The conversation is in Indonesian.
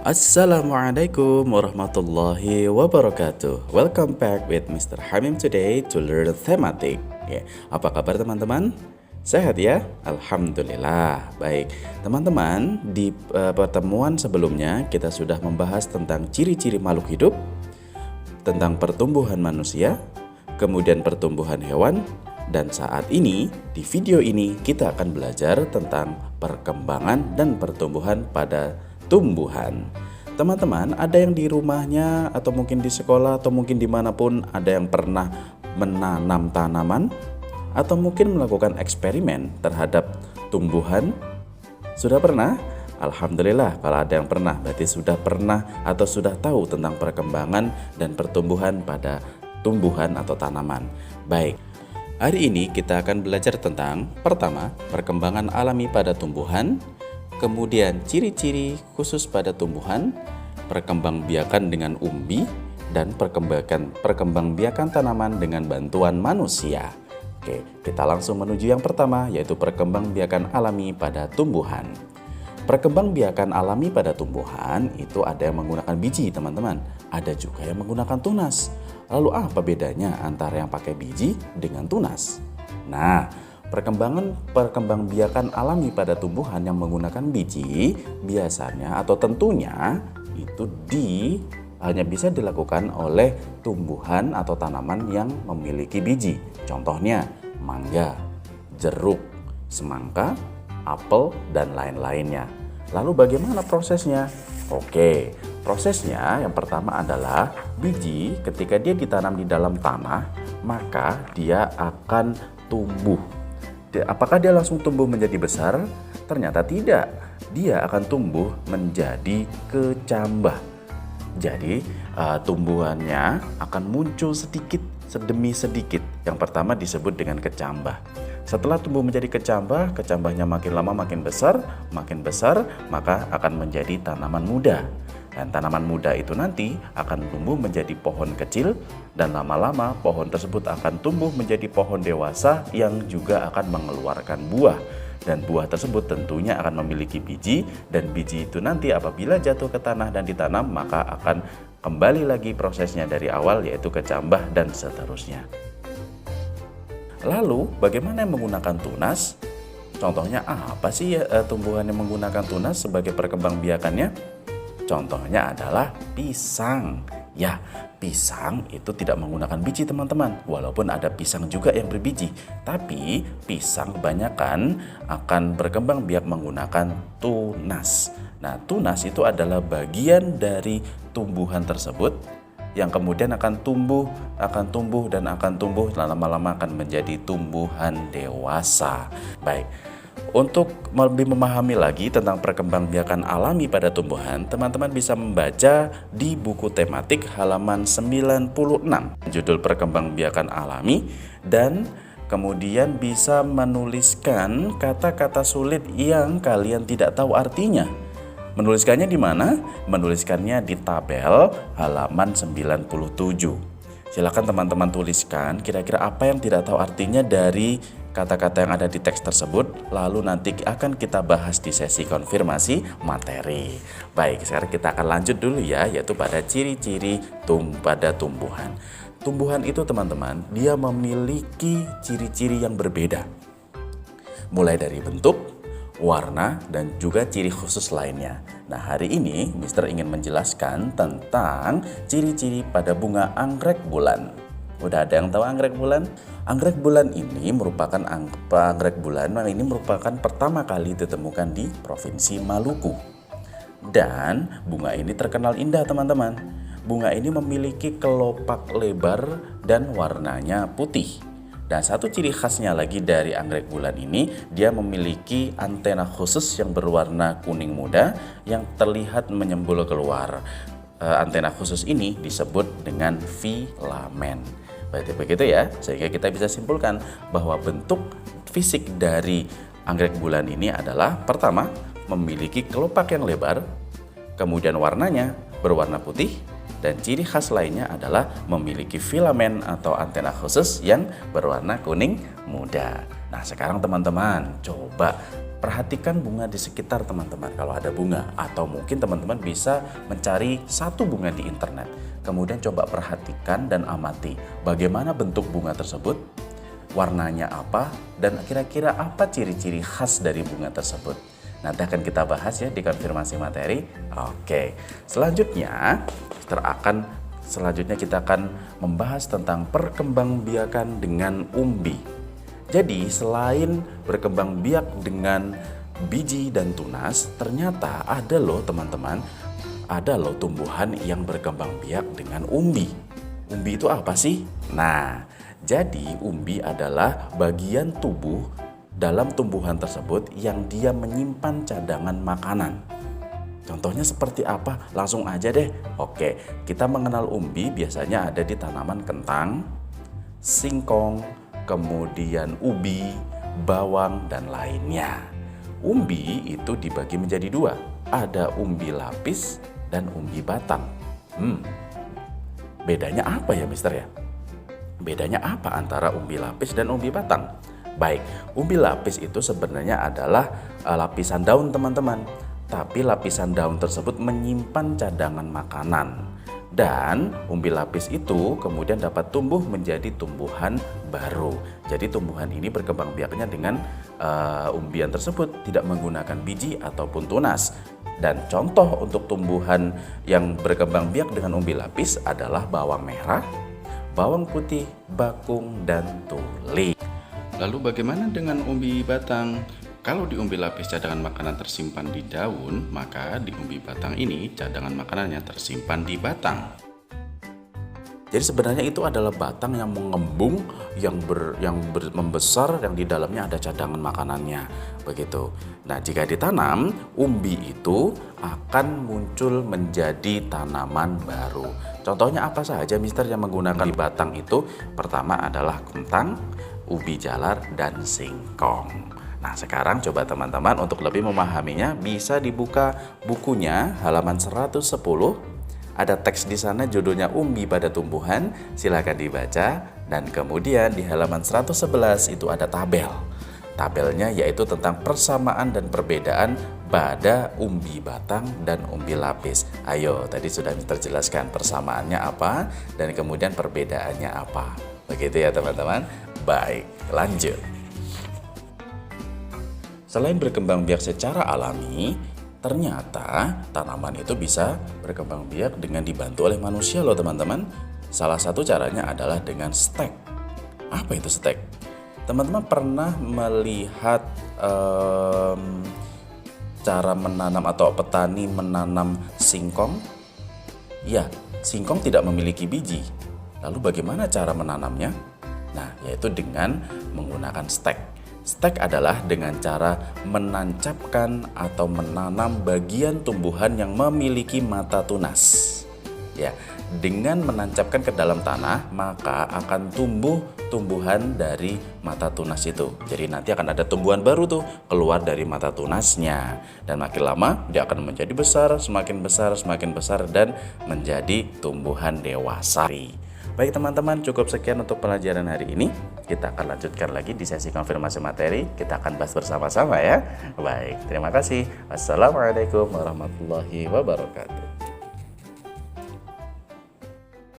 Assalamualaikum warahmatullahi wabarakatuh. Welcome back with Mr. Hamim today to learn thematic. Apa kabar teman-teman? Sehat ya? Alhamdulillah. Baik, teman-teman, di pertemuan sebelumnya kita sudah membahas tentang ciri-ciri makhluk hidup, tentang pertumbuhan manusia, kemudian pertumbuhan hewan, dan saat ini di video ini kita akan belajar tentang perkembangan dan pertumbuhan pada tumbuhan. Teman-teman, ada yang di rumahnya atau mungkin di sekolah atau mungkin dimanapun ada yang pernah menanam tanaman atau mungkin melakukan eksperimen terhadap tumbuhan? Sudah pernah? Alhamdulillah, kalau ada yang pernah berarti sudah pernah atau sudah tahu tentang perkembangan dan pertumbuhan pada tumbuhan atau tanaman. Baik, hari ini kita akan belajar tentang pertama, perkembangan alami pada tumbuhan, kemudian ciri-ciri khusus pada tumbuhan, perkembangbiakan dengan umbi, dan perkembangbiakan tanaman dengan bantuan manusia. Oke, kita langsung menuju yang pertama, yaitu perkembangbiakan alami pada tumbuhan. Perkembangbiakan alami pada tumbuhan itu ada yang menggunakan biji, teman-teman. Ada juga yang menggunakan tunas. Lalu apa bedanya antara yang pakai biji dengan tunas? Nah, perkembangbiakan alami pada tumbuhan yang menggunakan biji biasanya atau tentunya itu hanya bisa dilakukan oleh tumbuhan atau tanaman yang memiliki biji. Contohnya mangga, jeruk, semangka, apel, dan lain-lainnya. Lalu bagaimana prosesnya? Oke, prosesnya yang pertama adalah biji ketika dia ditanam di dalam tanah, maka dia akan tumbuh. Apakah dia langsung tumbuh menjadi besar? Ternyata tidak. Dia akan tumbuh menjadi kecambah. Jadi tumbuhannya akan muncul sedikit demi sedikit. Yang pertama disebut dengan kecambah. Setelah tumbuh menjadi kecambah, kecambahnya makin lama makin besar, maka akan menjadi tanaman muda. Dan tanaman muda itu nanti akan tumbuh menjadi pohon kecil dan lama-lama pohon tersebut akan tumbuh menjadi pohon dewasa yang juga akan mengeluarkan buah. Dan buah tersebut tentunya akan memiliki biji, dan biji itu nanti apabila jatuh ke tanah dan ditanam maka akan kembali lagi prosesnya dari awal, yaitu kecambah dan seterusnya. Lalu bagaimana yang menggunakan tunas? Contohnya apa sih tumbuhan yang menggunakan tunas sebagai perkembangbiakannya? Contohnya adalah pisang. Ya, pisang itu tidak menggunakan biji, teman-teman. Walaupun ada pisang juga yang berbiji, tapi pisang kebanyakan akan berkembang biak menggunakan tunas. Nah, tunas itu adalah bagian dari tumbuhan tersebut yang kemudian akan tumbuh dan lama-lama akan menjadi tumbuhan dewasa. Baik. Untuk lebih memahami lagi tentang perkembangbiakan alami pada tumbuhan, teman-teman bisa membaca di buku tematik halaman 96, judul perkembangbiakan alami, dan kemudian bisa menuliskan kata-kata sulit yang kalian tidak tahu artinya. Menuliskannya di mana? Menuliskannya di tabel halaman 97. Silakan teman-teman tuliskan kira-kira apa yang tidak tahu artinya dari kata-kata yang ada di teks tersebut, lalu nanti akan kita bahas di sesi konfirmasi materi. Baik, sekarang kita akan lanjut dulu ya, yaitu pada ciri-ciri pada tumbuhan. Tumbuhan itu, teman-teman, dia memiliki ciri-ciri yang berbeda. Mulai dari bentuk, warna, dan juga ciri khusus lainnya. Nah, hari ini Mister ingin menjelaskan tentang ciri-ciri pada bunga anggrek bulan. Udah ada yang tahu anggrek bulan? Anggrek bulan ini merupakan pertama kali ditemukan di Provinsi Maluku. Dan bunga ini terkenal indah, teman-teman. Bunga ini memiliki kelopak lebar dan warnanya putih. Dan satu ciri khasnya lagi dari anggrek bulan ini, dia memiliki antena khusus yang berwarna kuning muda yang terlihat menyembul keluar. Antena khusus ini disebut dengan filamen. Berarti begitu ya, sehingga kita bisa simpulkan bahwa bentuk fisik dari anggrek bulan ini adalah pertama, memiliki kelopak yang lebar, kemudian warnanya berwarna putih, dan ciri khas lainnya adalah memiliki filamen atau antena khusus yang berwarna kuning muda. Nah, sekarang teman-teman coba perhatikan bunga di sekitar teman-teman kalau ada bunga, atau mungkin teman-teman bisa mencari satu bunga di internet. Kemudian coba perhatikan dan amati bagaimana bentuk bunga tersebut, warnanya apa, dan kira-kira apa ciri-ciri khas dari bunga tersebut. Nanti akan kita bahas ya di konfirmasi materi. Oke, selanjutnya kita akan membahas tentang perkembangbiakan dengan umbi. Jadi selain berkembang biak dengan biji dan tunas, ternyata ada loh teman-teman, ada loh tumbuhan yang berkembang biak dengan umbi. Umbi itu apa sih? Nah, jadi umbi adalah bagian tubuh dalam tumbuhan tersebut yang dia menyimpan cadangan makanan. Contohnya seperti apa? Langsung aja deh. Oke, kita mengenal umbi biasanya ada di tanaman kentang, singkong, kemudian ubi, bawang, dan lainnya. Umbi itu dibagi menjadi dua. Ada umbi lapis dan umbi batang. Bedanya apa ya, Mister ya? Bedanya apa antara umbi lapis dan umbi batang? Baik, umbi lapis itu sebenarnya adalah lapisan daun teman-teman. Tapi lapisan daun tersebut menyimpan cadangan makanan. Dan umbi lapis itu kemudian dapat tumbuh menjadi tumbuhan baru. Jadi tumbuhan ini berkembang biaknya dengan umbian tersebut, tidak menggunakan biji ataupun tunas. Dan contoh untuk tumbuhan yang berkembang biak dengan umbi lapis adalah bawang merah, bawang putih, bakung, dan tuli. Lalu bagaimana dengan umbi batang? Kalau di umbi lapis cadangan makanan tersimpan di daun, maka di umbi batang ini cadangan makanannya tersimpan di batang. Jadi sebenarnya itu adalah batang yang mengembung, membesar, yang di dalamnya ada cadangan makanannya, begitu. Nah, jika ditanam, umbi itu akan muncul menjadi tanaman baru. Contohnya apa saja, Mister, yang menggunakan batang itu? Pertama adalah kentang, ubi jalar, dan singkong. Nah, sekarang coba teman-teman untuk lebih memahaminya bisa dibuka bukunya halaman 110. Ada teks di sana judulnya Umbi pada Tumbuhan, silakan dibaca. Dan kemudian di halaman 111 itu ada tabel. Tabelnya yaitu tentang persamaan dan perbedaan pada umbi batang dan umbi lapis. Ayo, tadi sudah terjelaskan persamaannya apa dan kemudian perbedaannya apa. Begitu ya teman-teman. Baik, lanjut. Selain berkembang biak secara alami, ternyata tanaman itu bisa berkembang biak dengan dibantu oleh manusia loh teman-teman. Salah satu caranya adalah dengan stek. Apa itu stek? Teman-teman pernah melihat cara menanam atau petani menanam singkong? Ya, singkong tidak memiliki biji. Lalu bagaimana cara menanamnya? Nah, yaitu dengan menggunakan stek. Stek adalah dengan cara menancapkan atau menanam bagian tumbuhan yang memiliki mata tunas. Ya, dengan menancapkan ke dalam tanah, maka akan tumbuh tumbuhan dari mata tunas itu. Jadi nanti akan ada tumbuhan baru tuh keluar dari mata tunasnya. Dan makin lama dia akan menjadi besar, semakin besar dan menjadi tumbuhan dewasa. Baik teman-teman, cukup sekian untuk pelajaran hari ini. Kita akan lanjutkan lagi di sesi konfirmasi materi. Kita akan bahas bersama-sama ya. Baik, terima kasih. Wassalamualaikum warahmatullahi wabarakatuh.